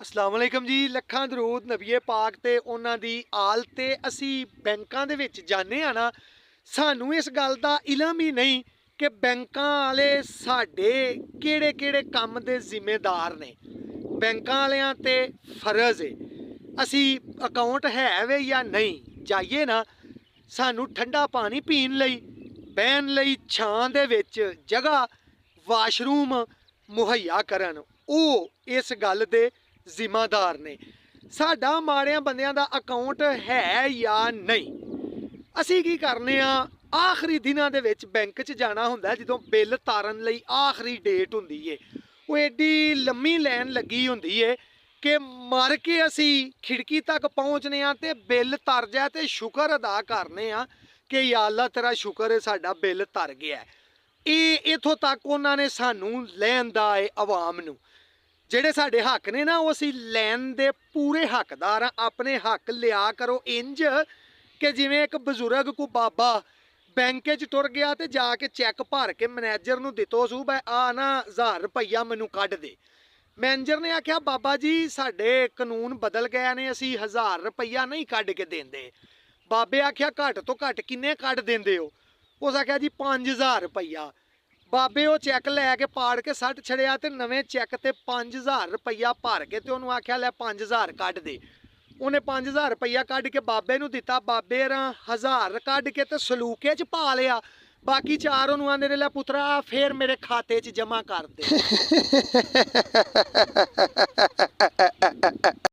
अस्सलाम वालेकुम जी। ਲੱਖਾਂ ਦਰੂਦ ਨਬੀਏ ਪਾਕ ਤੇ ਉਹਨਾਂ ਦੀ ਆਲ ਤੇ। ਅਸੀਂ ਬੈਂਕਾਂ ਦੇ ਵਿੱਚ ਜਾਂਦੇ ਆ ਨਾ, ਸਾਨੂੰ ਇਸ ਗੱਲ ਦਾ ਇਲਮ ਹੀ ਨਹੀਂ ਕਿ ਬੈਂਕਾਂ ਵਾਲੇ ਸਾਡੇ ਕਿਹੜੇ ਕਿਹੜੇ ਕੰਮ ਦੇ ਜ਼ਿੰਮੇਦਾਰ ਨੇ। ਬੈਂਕਾਂ ਵਾਲਿਆਂ ਤੇ ਫਰਜ਼ ਹੈ, ਅਸੀਂ ਅਕਾਊਂਟ ਹੈ ਵੇ ਜਾਂ ਨਹੀਂ, ਜਾਈਏ ਨਾ ਸਾਨੂੰ ਠੰਡਾ ਪਾਣੀ ਪੀਣ ਲਈ, ਬਹਿਣ ਲਈ ਛਾਂ ਦੇ ਵਿੱਚ ਜਗ੍ਹਾ, ਵਾਸ਼ਰੂਮ ਮੁਹੱਈਆ ਕਰਨ, ਉਹ ਇਸ ਗੱਲ ਦੇ ਜ਼ਿੰਮੇਦਾਰ ਨੇ। ਸਾਡਾ ਮਾੜਿਆਂ ਬੰਦਿਆਂ ਦਾ ਅਕਾਊਂਟ ਹੈ ਜਾਂ ਨਹੀਂ। ਅਸੀਂ ਕੀ ਕਰਨੇ ਆ, ਆਖਰੀ ਦਿਨਾਂ ਦੇ ਵਿੱਚ ਬੈਂਕ 'ਚ ਜਾਣਾ ਹੁੰਦਾ, ਜਦੋਂ ਬਿੱਲ ਤਾਰਨ ਲਈ ਆਖਰੀ ਡੇਟ ਹੁੰਦੀ ਏ। ਉਹ ਐਡੀ ਲੰਮੀ ਲਾਈਨ ਲੱਗੀ ਹੁੰਦੀ ਏ ਕਿ ਮਰ ਕੇ ਅਸੀਂ ਖਿੜਕੀ ਤੱਕ ਪਹੁੰਚਨੇ ਆ ਤੇ ਬਿੱਲ ਤਰ ਜਾਏ ਤੇ ਸ਼ੁਕਰ ਅਦਾ ਕਰਨੇ ਆ ਕਿ ਯਾ ਅੱਲਾ ਤੇਰਾ ਸ਼ੁਕਰ ਹੈ ਸਾਡਾ ਬਿੱਲ ਤਰ ਗਿਆ। ਇਹ ਇੱਥੋਂ ਤੱਕ ਉਹਨਾਂ ਨੇ ਸਾਨੂੰ ਲੈਣ ਦਾ ਏ। ਆਵਾਮ ਨੂੰ ਜਿਹੜੇ ਸਾਡੇ ਹੱਕ ਨੇ ਨਾ, ਉਹ ਅਸੀਂ ਲੈਣ ਦੇ ਪੂਰੇ ਹੱਕਦਾਰ ਆ। ਆਪਣੇ ਹੱਕ ਲਿਆ ਕਰੋ ਇੰਜ ਕਿ ਜਿਵੇਂ ਇੱਕ ਬਜ਼ੁਰਗ ਕੋ ਬਾਬਾ ਬੈਂਕ 'ਚ ਟੁਰ ਗਿਆ ਤੇ ਜਾ ਕੇ ਚੈੱਕ ਭਰ ਕੇ ਮੈਨੇਜਰ ਨੂੰ ਦਿੱਤੋ ਸੂ, ਬਈ ਆ ਨਾ 1000 ਰੁਪਈਆ ਮੈਨੂੰ ਕੱਢ ਦੇ। ਮੈਨੇਜਰ ਨੇ ਆਖਿਆ ਬਾਬਾ ਜੀ ਸਾਡੇ ਕਾਨੂੰਨ ਬਦਲ ਗਏ ਨੇ, ਅਸੀਂ 1000 ਰੁਪਈਆ ਨਹੀਂ ਕੱਢ ਕੇ ਦਿੰਦੇ। ਬਾਬੇ ਆਖਿਆ ਘੱਟ ਤੋਂ ਘੱਟ ਕਿੰਨੇ ਕੱਢ ਦਿੰਦੇ ਹੋ? ਉਸ ਆਖਿਆ ਜੀ 5000 ਰੁਪਈਆ। ਬਾਬੇ ਉਹ ਚੈੱਕ ਲੈ ਕੇ ਪਾੜ ਕੇ ਸੱਟ ਛੜਿਆ ਤੇ ਨਵੇਂ ਚੈੱਕ ਤੇ 5000 ਰੁਪਈਆ ਭਰ ਕੇ ਤੇ ਉਹਨੂੰ ਆਖਿਆ ਲੈ 5000 ਕੱਢ ਦੇ। ਉਹਨੇ 5000 ਰੁਪਈਆ ਕੱਢ ਕੇ ਬਾਬੇ ਨੂੰ ਦਿੱਤਾ। ਬਾਬੇ ਰਾਂ 1000 ਕੱਢ ਕੇ ਤੇ ਸਲੂਕੇ 'ਚ ਪਾ ਲਿਆ। ਬਾਕੀ 4 ਉਹਨੂੰ ਆਂਦੇ ਨੇ ਲੈ ਪੁੱਤਰਾ ਫੇਰ ਮੇਰੇ ਖਾਤੇ 'ਚ ਜਮਾ ਕਰ ਦੇ।